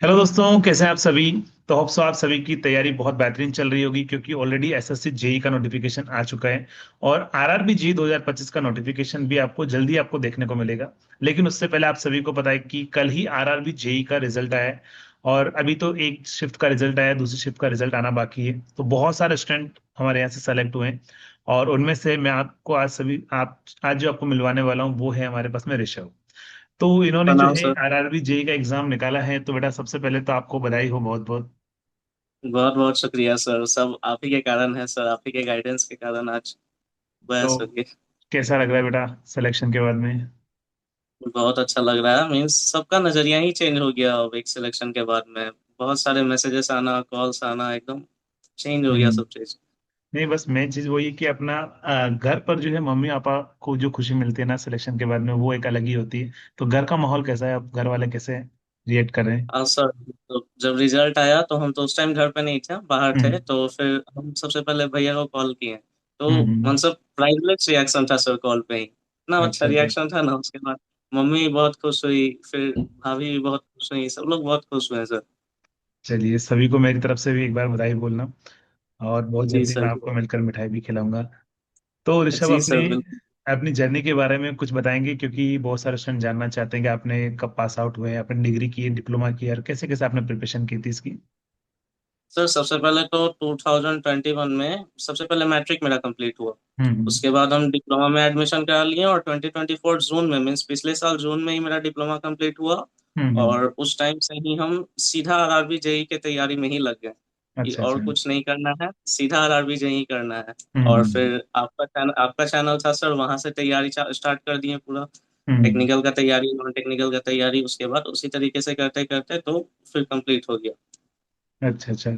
Hello दोस्तों, कैसे हैं आप सभी। तो होप सो आप सभी की तैयारी बहुत बेहतरीन चल रही होगी क्योंकि ऑलरेडी एसएससी जेई का नोटिफिकेशन आ चुका है। और आरआरबी जी 2025 का नोटिफिकेशन भी आपको जल्दी आपको देखने को मिलेगा। लेकिन उससे पहले आप सभी को पता है कि कल ही आरआरबी जेई का रिजल्ट आया है। और अभी तो एक शिफ्ट का रिजल्ट आया है, दूसरी शिफ्ट का रिजल्ट आना बाकी है। तो बहुत सारे स्टूडेंट हमारे यहाँ से सेलेक्ट हुए हैं। और उनमें से मैं आपको आज जो आपको मिलवाने वाला हूँ वो है हमारे पास में ऋषभ। तो इन्होंने जो प्रणाम है सर। आरआरबी जेई का एग्जाम निकाला है, तो बेटा सबसे पहले तो आपको बधाई हो बहुत बहुत। बहुत बहुत शुक्रिया सर, सब आप ही के कारण है सर, आप ही के गाइडेंस के कारण आज तो बस हो गई। कैसा लग रहा है बेटा सिलेक्शन के बाद में। बहुत अच्छा लग रहा है, मीन्स सबका नजरिया ही चेंज हो गया अब एक सिलेक्शन के बाद में। बहुत सारे मैसेजेस आना, कॉल्स आना, एकदम चेंज हो गया हम्म। सब चीज। नहीं, बस मेन चीज वही है कि अपना घर पर जो है मम्मी पापा को जो खुशी मिलती है ना सिलेक्शन के बाद में, वो एक अलग ही होती है। तो घर का माहौल कैसा है, अब घर वाले कैसे रिएक्ट कर रहे हैं। सर, तो जब रिजल्ट आया तो हम तो उस टाइम घर पे नहीं थे, बाहर थे, हम्म तो फिर हम सबसे पहले भैया को कॉल किए। तो हम्म। मतलब प्राइजलेस रिएक्शन था सर, कॉल पे ही इतना अच्छा अच्छा अच्छा। रिएक्शन था ना। उसके बाद मम्मी बहुत खुश हुई, फिर भाभी भी बहुत खुश हुई, सब लोग बहुत खुश हुए सर। चलिए, सभी को मेरी तरफ से भी एक बार बधाई बोलना। और बहुत जी जल्दी मैं सर। आपको मिलकर मिठाई भी खिलाऊंगा। तो ऋषभ, जी अपनी सर, बिल्कुल। अपनी जर्नी के बारे में कुछ बताएंगे क्योंकि बहुत सारे स्टूडेंट जानना चाहते हैं कि आपने कब पास आउट हुए, अपनी डिग्री की, डिप्लोमा की, और कैसे कैसे आपने प्रिपरेशन की थी इसकी। सर सबसे पहले तो 2021 में सबसे पहले मैट्रिक मेरा कंप्लीट हुआ। हम्म उसके बाद हम डिप्लोमा में एडमिशन करा लिए और 2024 जून में, मीन्स पिछले साल जून में ही मेरा डिप्लोमा कंप्लीट हुआ। हम्म। और उस टाइम से ही हम सीधा आरआरबी जेई की तैयारी में ही लग गए कि अच्छा और अच्छा। कुछ नहीं करना है, सीधा आरआरबी जेई करना है। और हम्म फिर आपका चैनल था सर, वहां से तैयारी स्टार्ट कर दिए पूरा। हम्म। टेक्निकल का तैयारी, नॉन टेक्निकल का तैयारी, उसके बाद उसी तरीके से करते करते तो फिर कंप्लीट हो गया। अच्छा अच्छा।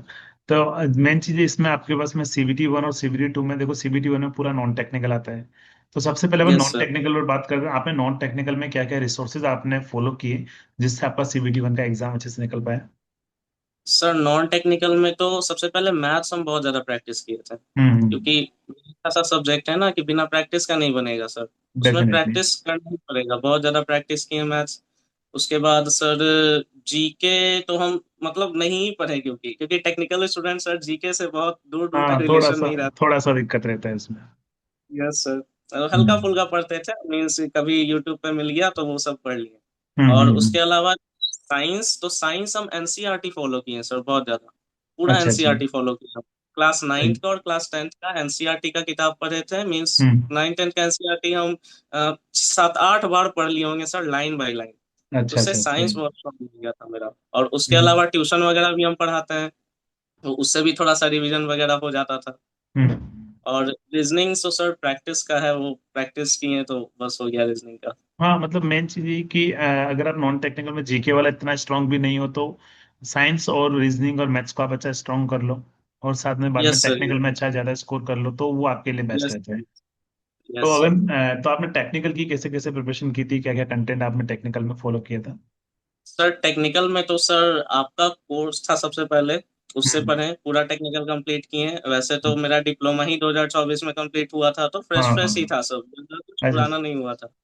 तो मेन चीज इसमें आपके पास में सीबीटी वन और सीबीटी टू में, देखो सीबीटी वन में पूरा नॉन टेक्निकल आता है। तो सबसे पहले अपन यस नॉन सर। टेक्निकल पर बात कर रहे हैं, आपने नॉन टेक्निकल में क्या क्या रिसोर्सेज आपने फॉलो किए जिससे आपका सीबीटी वन का एग्जाम अच्छे से निकल पाया। सर नॉन टेक्निकल में तो सबसे पहले मैथ्स हम बहुत ज्यादा प्रैक्टिस किए थे, हम्म। क्योंकि ऐसा सब्जेक्ट है ना कि बिना प्रैक्टिस का नहीं बनेगा सर। उसमें डेफिनेटली। प्रैक्टिस करना ही पड़ेगा, बहुत ज्यादा प्रैक्टिस किए मैथ्स। उसके बाद सर जीके तो हम मतलब नहीं ही पढ़े, क्योंकि क्योंकि टेक्निकल स्टूडेंट सर जीके से बहुत दूर दूर तक हाँ, रिलेशन नहीं रहता। थोड़ा सा दिक्कत रहता है इसमें। यस सर, हल्का हम्म फुल्का पढ़ते थे, मीन्स कभी यूट्यूब पे मिल गया तो वो सब पढ़ लिए। और हम्म। उसके अलावा साइंस, तो साइंस हम एनसीईआरटी फॉलो किए हैं सर, बहुत ज्यादा। पूरा अच्छा अच्छा। एनसीईआरटी फॉलो किया। क्लास सही। नाइन्थ का और क्लास टेंथ का एनसीईआरटी का किताब पढ़े थे, मीन्स हम्म। नाइन टेंथ का एनसीईआरटी हम 7-8 बार पढ़ लिए होंगे सर, लाइन बाय लाइन। अच्छा उससे अच्छा। साइंस सही। बहुत स्ट्रांग हो गया था मेरा। और उसके हम्म अलावा ट्यूशन वगैरह भी हम पढ़ाते हैं, तो उससे भी थोड़ा सा रिवीजन वगैरह हो जाता था। हम्म। और रीजनिंग तो सर प्रैक्टिस का है, वो प्रैक्टिस किए तो बस हो गया रीजनिंग का। हाँ, मतलब मेन चीज ये कि अगर आप नॉन टेक्निकल में जीके वाला इतना स्ट्रांग भी नहीं हो तो साइंस और रीजनिंग और मैथ्स को आप अच्छा स्ट्रांग कर लो। और साथ में बाद में यस सर। टेक्निकल में अच्छा ज्यादा स्कोर कर लो तो वो आपके लिए बेस्ट यस। रहता है। तो यस सर। अगर तो आपने टेक्निकल की कैसे कैसे प्रिपरेशन की थी, क्या क्या कंटेंट आपने टेक्निकल में फॉलो किया था। सर टेक्निकल में तो सर आपका कोर्स था सबसे पहले, उससे हम्म पढ़े, पूरा टेक्निकल कंप्लीट किए हैं। वैसे तो हम्म। मेरा डिप्लोमा ही 2024 में कंप्लीट हुआ था, तो फ्रेश हाँ फ्रेश ही हाँ। था सब, ज़्यादा कुछ अच्छा पुराना नहीं हुआ था।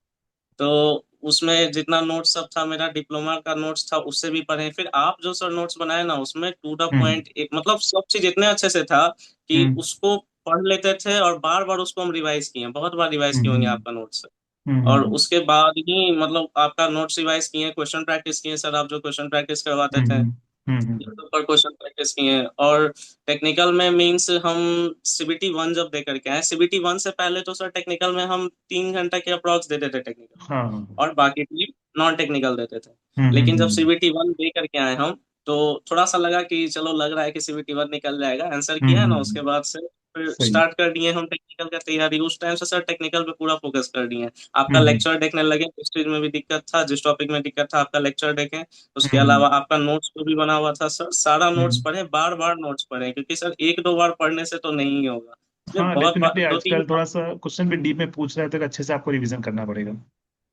तो उसमें जितना नोट्स सब था, मेरा डिप्लोमा का नोट्स था, उससे भी पढ़े। फिर आप जो सर नोट्स बनाए ना, उसमें टू द हम्म पॉइंट, मतलब सब चीज इतने अच्छे से था कि हम्म उसको पढ़ लेते थे और बार बार उसको हम रिवाइज किए, बहुत बार रिवाइज किए होंगे हम्म आपका नोट्स। और हम्म उसके बाद ही मतलब आपका नोट्स रिवाइज किए, क्वेश्चन प्रैक्टिस किए सर, आप जो क्वेश्चन प्रैक्टिस करवाते थे यूट्यूब पर क्वेश्चन प्रैक्टिस किए हैं। और टेक्निकल में मींस हम सीबीटी वन जब दे करके आए, सीबीटी वन से पहले तो सर टेक्निकल में हम 3 घंटे के अप्रॉक्स देते थे टेक्निकल, हाँ हाँ। और बाकी टाइम नॉन टेक्निकल देते थे। लेकिन जब हम्म सीबीटी वन दे करके आए हम, तो थोड़ा सा लगा कि चलो लग रहा है कि सीबीटी वन निकल जाएगा, आंसर किया है ना, हम्म। उसके बाद से फिर सही। स्टार्ट कर दिए हम टेक्निकल का तैयारी। उस टाइम से सर टेक्निकल पे पूरा फोकस कर दिए। आपका हम्म लेक्चर देखने लगे, जिस चीज में भी दिक्कत था, जिस टॉपिक में दिक्कत था, आपका लेक्चर देखें। उसके हम्म अलावा आपका नोट्स भी बना हुआ था सर, सारा नोट्स हम्म। पढ़े, बार बार नोट्स पढ़े, क्योंकि सर एक दो बार पढ़ने से तो नहीं होगा, इसलिए हाँ, बहुत बार, डेफिनेटली दो तीन। आजकल थोड़ा सा क्वेश्चन भी डीप में पूछ रहे थे तो अच्छे से आपको रिवीजन करना पड़ेगा।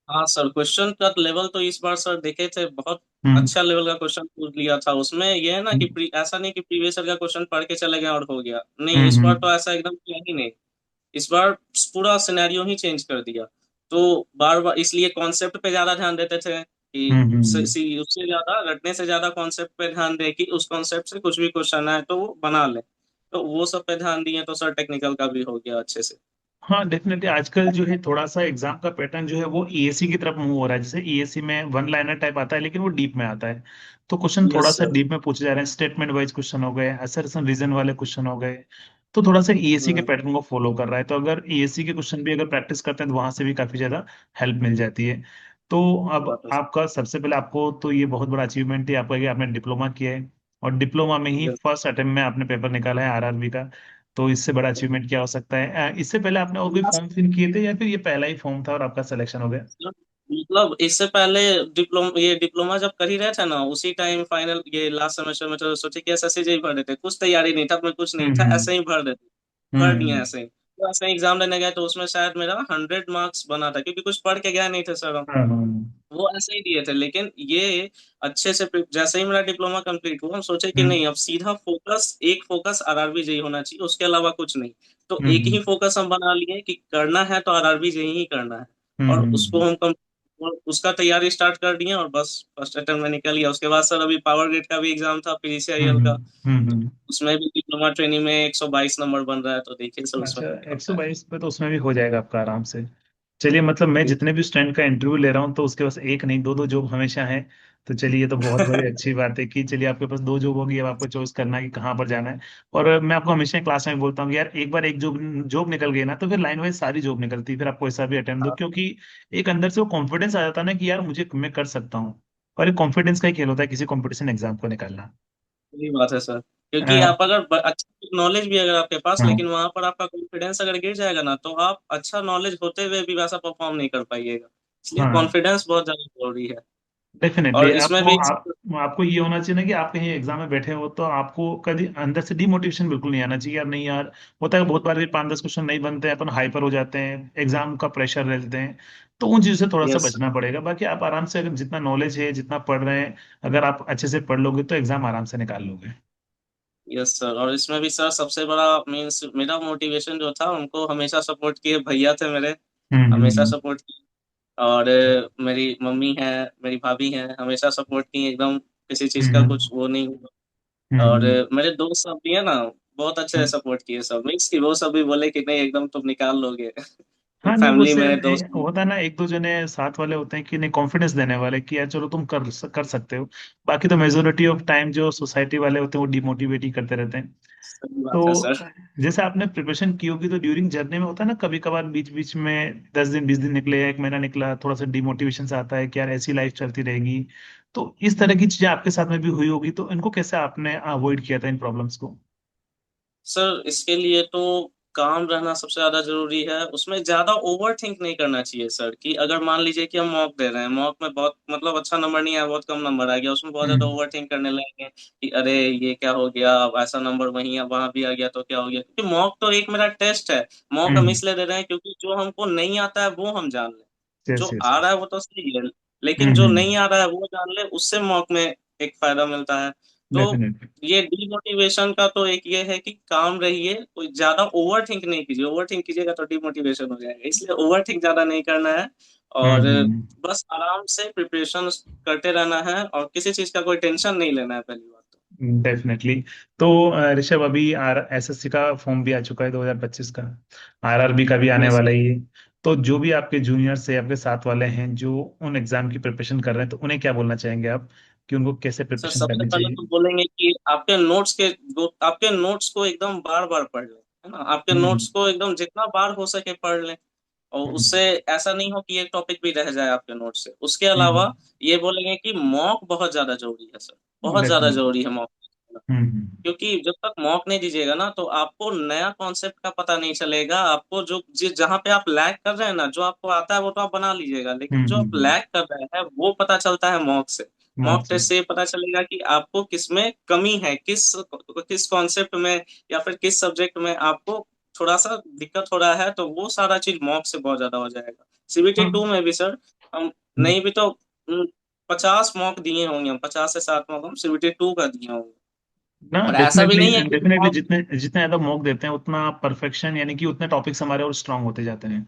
हाँ सर, क्वेश्चन का लेवल तो इस बार सर देखे थे, बहुत हम्म अच्छा लेवल का क्वेश्चन पूछ लिया था उसमें। ये है ना कि हम्म ऐसा नहीं कि प्रीवियस ईयर का क्वेश्चन पढ़ के चले गए और हो गया, नहीं, इस बार तो ऐसा एकदम किया ही नहीं। इस बार पूरा सिनेरियो ही चेंज कर दिया। तो बार बार इसलिए कॉन्सेप्ट पे ज्यादा ध्यान देते थे, कि हम्म हम्म उससे ज्यादा रटने से ज्यादा कॉन्सेप्ट पे ध्यान दे कि उस कॉन्सेप्ट से कुछ भी क्वेश्चन आए तो वो बना ले। तो वो सब पे ध्यान दिए तो सर टेक्निकल का भी हो गया अच्छे से। हाँ, डेफिनेटली आजकल जो है थोड़ा सा एग्जाम का पैटर्न जो है वो ईएससी की तरफ मूव हो रहा है। जैसे ईएससी में वन लाइनर टाइप आता है लेकिन वो डीप में आता है। तो क्वेश्चन थोड़ा यस सा सर। डीप में पूछे जा रहे हैं, स्टेटमेंट वाइज क्वेश्चन हो गए, असर्शन रीजन वाले क्वेश्चन हो गए। तो थोड़ा सा ईएससी के हम्म। पैटर्न को फॉलो कर रहा है। तो अगर ईएससी के क्वेश्चन भी अगर प्रैक्टिस करते हैं तो वहां से भी काफी ज्यादा हेल्प मिल जाती है। तो अब बात है सर। आपका सबसे पहले आपको तो ये बहुत बड़ा अचीवमेंट है आपका कि आपने डिप्लोमा किया है, और डिप्लोमा में ही Yes, फर्स्ट अटेम्प्ट में आपने पेपर निकाला है आरआरबी का। तो इससे बड़ा sir। अचीवमेंट क्या हो सकता है? इससे पहले आपने और कोई फॉर्म फिल किए थे या फिर ये पहला ही फॉर्म था और आपका सिलेक्शन हो गया? मतलब इससे पहले डिप्लोमा जब कर ही रहे थे ना, उसी टाइम फाइनल ये लास्ट सेमेस्टर में तो सोचे कि एसएससी ही भर देते, कुछ तैयारी नहीं था, अपने कुछ नहीं था, हम्म ऐसे ही भर देते। भर दिया हम्म ऐसे ही, तो ऐसे ही एग्जाम देने गए तो उसमें शायद मेरा 100 मार्क्स बना था, क्योंकि कुछ पढ़ के गया नहीं थे सर हम। वो ऐसे ही दिए थे, लेकिन ये अच्छे से जैसे ही मेरा डिप्लोमा कंप्लीट हुआ, हम सोचे कि हम्म नहीं, अब सीधा फोकस, एक फोकस आरआरबी जेई होना चाहिए, उसके अलावा कुछ नहीं। तो एक हम्म ही फोकस हम बना लिए कि करना है तो आरआरबी जेई ही करना है। और उसको हम्म हम और उसका तैयारी स्टार्ट कर दिए, और बस फर्स्ट अटेम्प्ट में निकल गया। उसके बाद सर अभी पावर ग्रिड का भी एग्जाम था, पीजीसीआईएल का। हम्म। उसमें भी डिप्लोमा ट्रेनिंग में 122 नंबर बन रहा है, तो देखिए सर उसमें अच्छा, क्या होता है। 122 पे तो उसमें भी हो जाएगा आपका आराम से। चलिए, मतलब मैं जितने भी स्टूडेंट का इंटरव्यू ले रहा हूँ तो उसके पास एक नहीं दो दो जॉब हमेशा है। तो चलिए, ये तो बहुत बड़ी अच्छी बात है कि चलिए आपके पास दो जॉब होगी, अब आपको चॉइस करना है कि कहाँ पर जाना है। और मैं आपको हमेशा क्लास में बोलता हूँ कि यार एक बार एक जॉब जॉब निकल गई ना तो फिर लाइन वाइज सारी जॉब निकलती है, फिर आपको ऐसा भी अटेम्प्ट दो, हाँ, क्योंकि एक अंदर से वो कॉन्फिडेंस आ जाता है ना कि यार मुझे, मैं कर सकता हूँ। और एक कॉन्फिडेंस का ही खेल होता है किसी कॉम्पिटिशन एग्जाम को निकालना। सही बात है सर। क्योंकि अ, आप अगर अच्छा नॉलेज भी अगर आपके पास, हाँ लेकिन वहां पर आपका कॉन्फिडेंस अगर गिर जाएगा ना, तो आप अच्छा नॉलेज होते हुए भी वैसा परफॉर्म नहीं कर पाइएगा। इसलिए हाँ, कॉन्फिडेंस बहुत ज्यादा जरूरी है। डेफिनेटली और इसमें आपको भी आपको ये होना चाहिए ना कि आप कहीं एग्जाम में बैठे हो तो आपको कभी अंदर से डिमोटिवेशन बिल्कुल नहीं आना चाहिए, यार नहीं यार। होता है बहुत बार 5-10 क्वेश्चन नहीं बनते हैं, अपन हाइपर हो जाते हैं, एग्जाम का प्रेशर रहते हैं। तो उन चीजों से थोड़ा सा यस। बचना पड़ेगा। बाकी आप आराम से, अगर जितना नॉलेज है, जितना पढ़ रहे हैं, अगर आप अच्छे से पढ़ लोगे तो एग्जाम आराम से निकाल लोगे। Yes sir. और इसमें भी सर सबसे बड़ा मीन्स मेरा मोटिवेशन जो था, उनको हमेशा सपोर्ट किए भैया थे मेरे, हमेशा हम्म। सपोर्ट किए। और मेरी मम्मी है, मेरी भाभी है, हमेशा सपोर्ट की एकदम, किसी चीज का हम्म कुछ वो नहीं हुआ। और हम्म मेरे दोस्त सब भी है ना, बहुत अच्छे से हम्म। सपोर्ट किए सब, मीन्स कि वो सब भी बोले कि नहीं एकदम तुम निकाल लोगे। हाँ, नहीं वो फैमिली से में दोस्त। होता है ना, एक दो जने साथ वाले होते हैं कि नहीं, कॉन्फिडेंस देने वाले कि यार चलो तुम कर सकते हो। बाकी तो मेजोरिटी ऑफ टाइम जो सोसाइटी वाले होते हैं वो डिमोटिवेट ही करते रहते हैं। सही बात है तो सर। जैसे आपने प्रिपरेशन की होगी तो ड्यूरिंग जर्नी में होता है ना, कभी कभार बीच बीच में 10 दिन 20 दिन निकले, एक महीना निकला, थोड़ा सा डिमोटिवेशन से आता है कि यार ऐसी लाइफ चलती रहेगी। तो इस तरह की चीजें आपके साथ में भी हुई होगी, तो इनको कैसे आपने अवॉइड किया था इन प्रॉब्लम्स को? सर इसके लिए तो काम रहना सबसे ज्यादा जरूरी है, उसमें ज्यादा ओवर थिंक नहीं करना चाहिए सर। कि अगर मान लीजिए कि हम मॉक दे रहे हैं, मॉक में बहुत मतलब अच्छा नंबर नहीं आया, बहुत कम नंबर आ गया, उसमें बहुत ज्यादा हम्म ओवर थिंक करने लगेंगे कि अरे ये क्या हो गया, अब ऐसा नंबर वहीं वहां भी आ गया तो क्या हो गया। क्योंकि मॉक तो एक मेरा टेस्ट है। मॉक हम हम्म। इसलिए दे रहे हैं क्योंकि जो हमको नहीं आता है वो हम जान लें। यस जो यस आ यस। रहा है वो तो सही है, लेकिन जो नहीं आ रहा है वो जान ले, उससे मॉक में एक फायदा मिलता है। तो डेफिनेटली। ये डिमोटिवेशन का तो एक ये है कि काम रहिए, कोई ज्यादा ओवर थिंक नहीं कीजिए, ओवर थिंक कीजिएगा तो डिमोटिवेशन हो जाएगा, इसलिए ओवर थिंक ज्यादा नहीं करना है। और हम्म। बस आराम से प्रिपरेशन करते रहना है, और किसी चीज का कोई टेंशन नहीं लेना है, पहली बात तो। डेफिनेटली। तो ऋषभ, अभी आर एसएससी का फॉर्म भी आ चुका है 2025 का, आरआरबी का भी आने यस वाला ही है। तो जो भी आपके जूनियर्स से आपके साथ वाले हैं जो उन एग्जाम की प्रिपरेशन कर रहे हैं, तो उन्हें क्या बोलना चाहेंगे आप कि उनको कैसे सर प्रिपरेशन सबसे करनी पहले चाहिए? तो बोलेंगे कि आपके नोट्स को एकदम बार बार पढ़ लें, है ना, आपके हम्म नोट्स को एकदम जितना बार हो सके पढ़ लें। और उससे हम्म ऐसा नहीं हो कि एक टॉपिक भी रह जाए आपके नोट से। उसके अलावा हम्म। ये बोलेंगे कि मॉक बहुत ज्यादा जरूरी है सर, बहुत ज्यादा डेफिनेटली। जरूरी है मॉक। हम्म क्योंकि जब तक मॉक नहीं दीजिएगा ना, तो आपको नया कॉन्सेप्ट का पता नहीं चलेगा। आपको जो जिस जहाँ पे आप लैग कर रहे हैं ना, जो आपको आता है वो तो आप बना लीजिएगा, लेकिन जो आप हम्म। लैग कर रहे हैं वो पता चलता है मॉक से। मौत मॉक से। टेस्ट से ये पता चलेगा कि आपको किसमें कमी है, किस किस कॉन्सेप्ट में, या फिर किस सब्जेक्ट में आपको थोड़ा सा दिक्कत हो रहा है, तो वो सारा चीज मॉक से बहुत ज्यादा हो जाएगा। सीबीटी हाँ। 2 में भी सर हम नहीं भी तो 50 मॉक दिए होंगे, हम 50 से 60 मॉक हम सीबीटी 2 का दिए होंगे। ना, और ऐसा भी डेफिनेटली नहीं है कि डेफिनेटली जितने जितने ज्यादा मॉक देते हैं उतना परफेक्शन, यानी कि उतने टॉपिक्स हमारे और स्ट्रांग होते जाते हैं।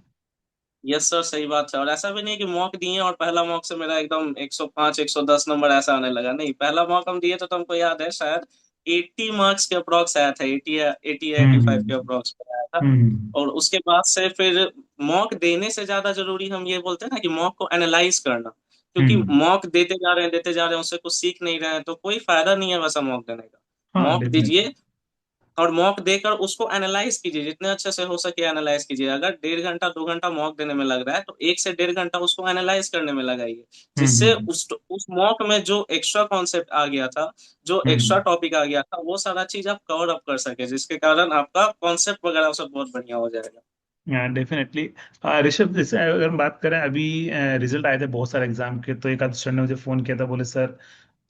यस सर, सही बात है। और ऐसा भी नहीं कि मॉक दिए और पहला मॉक से मेरा एकदम 105 110 नंबर ऐसा आने लगा, नहीं। पहला मॉक हम दिए तो हमको याद है शायद 80 मार्क्स के अप्रॉक्स आया था, 80 या 80 या 85 के हम्म अप्रॉक्स आया था। हम्म और उसके बाद से फिर मॉक देने से ज्यादा जरूरी हम ये बोलते हैं ना कि मॉक को एनालाइज करना। क्योंकि हम्म मॉक देते जा रहे हैं, देते जा रहे हैं, उससे कुछ सीख नहीं रहे हैं, तो कोई फायदा नहीं है वैसा मॉक देने का। हाँ मॉक डेफिनेटली। दीजिए और मॉक देकर उसको एनालाइज कीजिए, जितने अच्छे से हो सके एनालाइज कीजिए। अगर 1.5 घंटा 2 घंटा मॉक देने में लग रहा है तो 1 से 1.5 घंटा उसको एनालाइज करने में लगाइए, जिससे हम्म उस मॉक में जो एक्स्ट्रा कॉन्सेप्ट आ गया था, जो एक्स्ट्रा हम्म टॉपिक आ गया था, वो सारा चीज आप कवर अप कर सके, जिसके कारण आपका कॉन्सेप्ट वगैरह सब बहुत बढ़िया हो जाएगा। हाँ डेफिनेटली। ऋषभ, जैसे अगर हम बात करें, अभी रिजल्ट आए थे बहुत सारे एग्जाम के, तो एक आध स्टूडेंट ने मुझे फोन किया था, बोले सर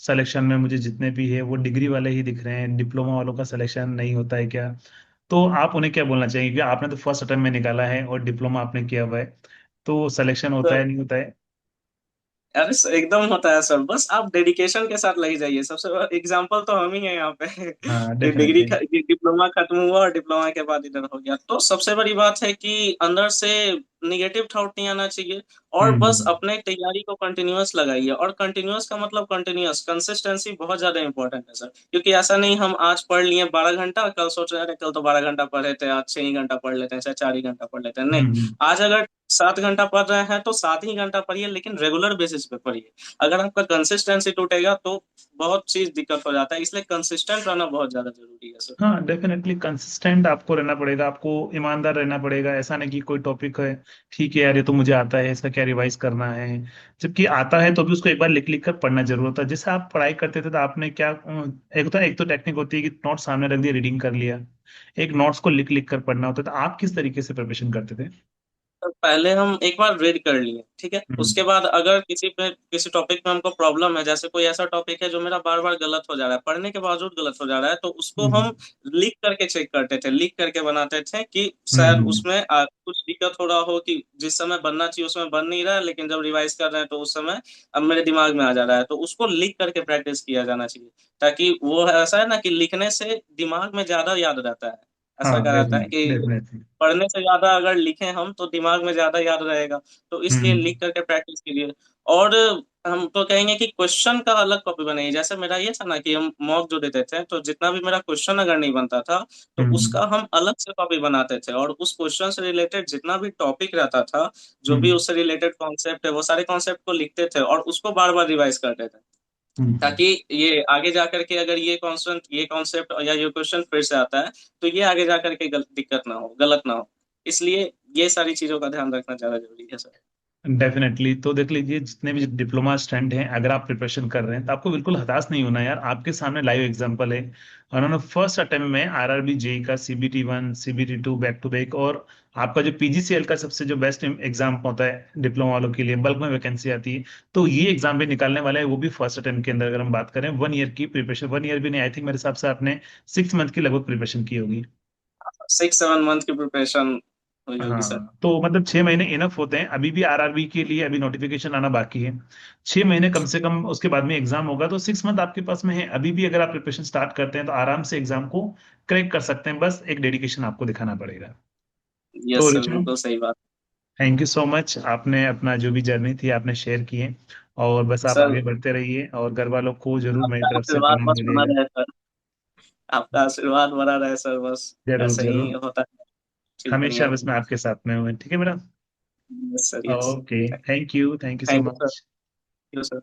सिलेक्शन में मुझे जितने भी है वो डिग्री वाले ही दिख रहे हैं, डिप्लोमा वालों का सिलेक्शन नहीं होता है क्या? तो आप उन्हें क्या बोलना चाहिए, क्योंकि आपने तो फर्स्ट अटेम्प्ट में निकाला है और डिप्लोमा आपने किया हुआ है, तो सिलेक्शन होता है नहीं होता है? अरे एकदम होता है सर, बस आप डेडिकेशन के साथ लग जाइए। सबसे बड़ा एग्जांपल तो हम ही हैं यहाँ पे हाँ कि डिग्री डेफिनेटली। डिप्लोमा खत्म हुआ और डिप्लोमा के बाद इधर हो गया। तो सबसे बड़ी बात है कि अंदर से निगेटिव थॉट नहीं आना चाहिए, और बस हम्म अपने तैयारी को कंटिन्यूअस लगाइए। और कंटिन्यूअस का मतलब कंटिन्यूअस, कंसिस्टेंसी बहुत ज्यादा इंपॉर्टेंट है सर। क्योंकि ऐसा नहीं हम आज पढ़ लिए 12 घंटा, कल सोच रहे हैं कल तो 12 घंटा पढ़े थे, आज 6 ही घंटा पढ़ लेते हैं, चाहे 4 ही घंटा पढ़ लेते हैं, नहीं। हम्म आज अगर 7 घंटा पढ़ रहे हैं तो 7 ही घंटा पढ़िए, लेकिन रेगुलर बेसिस पे पढ़िए। अगर आपका कंसिस्टेंसी टूटेगा तो बहुत चीज दिक्कत हो जाता है, इसलिए कंसिस्टेंट रहना बहुत ज्यादा जरूरी है सर। हाँ डेफिनेटली कंसिस्टेंट आपको रहना पड़ेगा, आपको ईमानदार रहना पड़ेगा। ऐसा नहीं कि कोई टॉपिक है, ठीक है यार ये तो मुझे आता है, इसका क्या रिवाइज करना है, जबकि आता है तो भी उसको एक बार लिख लिख कर पढ़ना जरूरत है। जैसे आप पढ़ाई करते थे तो आपने क्या, एक तो टेक्निक होती है कि नोट्स सामने रख दिया, रीडिंग कर लिया, एक नोट्स को लिख लिख कर पढ़ना होता है। तो आप किस तरीके से प्रिपरेशन करते थे? तो पहले हम एक बार रीड कर लिए, ठीक है। हम्म उसके बाद अगर किसी टॉपिक में हमको प्रॉब्लम है, जैसे कोई ऐसा टॉपिक है जो मेरा बार बार गलत हो जा रहा है, पढ़ने के बावजूद गलत हो जा रहा है, तो उसको हम हम्म लिख करके चेक करते थे, लिख करके बनाते थे कि शायद हम्म उसमें कुछ दिक्कत हो रहा हो, कि जिस समय बनना चाहिए उसमें बन नहीं रहा है, लेकिन जब रिवाइज कर रहे हैं तो उस समय अब मेरे दिमाग में आ जा रहा है, तो उसको लिख करके प्रैक्टिस किया जाना चाहिए। ताकि वो ऐसा है ना कि लिखने से दिमाग में ज्यादा याद रहता है। ऐसा हाँ कहा जाता है डेफिनेटली कि डेफिनेटली। पढ़ने से ज्यादा अगर लिखें हम तो दिमाग में ज्यादा याद रहेगा। तो इसलिए हम्म लिख करके प्रैक्टिस कीजिए। और हम तो कहेंगे कि क्वेश्चन का अलग कॉपी बनाइए। जैसे मेरा ये था ना कि हम मॉक जो देते थे, तो जितना भी मेरा क्वेश्चन अगर नहीं बनता था तो हम्म उसका हम अलग से कॉपी बनाते थे, और उस क्वेश्चन से रिलेटेड जितना भी टॉपिक रहता था, जो भी हम्म उससे रिलेटेड कॉन्सेप्ट है, वो सारे कॉन्सेप्ट को लिखते थे और उसको बार बार रिवाइज करते थे। हम्म ताकि ये आगे जा करके अगर ये कॉन्सेप्ट या ये क्वेश्चन फिर से आता है, तो ये आगे जा करके दिक्कत ना हो, गलत ना हो। इसलिए ये सारी चीजों का ध्यान रखना ज्यादा जरूरी है सर। डेफिनेटली। तो देख लीजिए, जितने भी डिप्लोमा स्टूडेंट हैं, अगर आप प्रिपरेशन कर रहे हैं तो आपको बिल्कुल हताश नहीं होना यार। आपके सामने लाइव एग्जांपल है, उन्होंने फर्स्ट अटेम्प्ट में आरआरबी जेई का CBT 1 CBT 2 बैक टू बैक, और आपका जो PGCL का सबसे जो बेस्ट एग्जाम होता है डिप्लोमा वालों के लिए, बल्क में वैकेंसी आती है, तो ये एग्जाम भी निकालने वाला है, वो भी फर्स्ट अटेम्प्ट के अंदर। अगर हम बात करें 1 ईयर की प्रिपरेशन, 1 ईयर भी नहीं, आई थिंक मेरे हिसाब से आपने 6 मंथ की लगभग प्रिपरेशन की होगी। 6 7 मंथ की प्रिपरेशन हुई होगी सर। हाँ तो मतलब 6 महीने इनफ होते हैं। अभी भी आरआरबी के लिए अभी नोटिफिकेशन आना बाकी है, 6 महीने कम से कम, उसके बाद में एग्जाम होगा, तो 6 मंथ आपके पास में है अभी भी। अगर आप प्रिपरेशन स्टार्ट करते हैं तो आराम से एग्जाम को क्रैक कर सकते हैं, बस एक डेडिकेशन आपको दिखाना पड़ेगा। तो यस सर, ऋषभ, बिल्कुल सही बात। थैंक यू सो मच, आपने अपना जो भी जर्नी थी आपने शेयर किए, और बस आप सर आगे बढ़ते रहिए, और घर वालों को जरूर मेरी आपका तरफ से आशीर्वाद प्रणाम बस बना मिलेगा। रहे सर, आपका आशीर्वाद बना रहे सर, बस जरूर ऐसे ही जरूर, होता है। ठीक हमेशा बढ़िया। बस मैं आपके साथ में हूँ, ठीक है मेरा। Yes sir, yes. Okay, thank you so thank you sir. Much. You sir.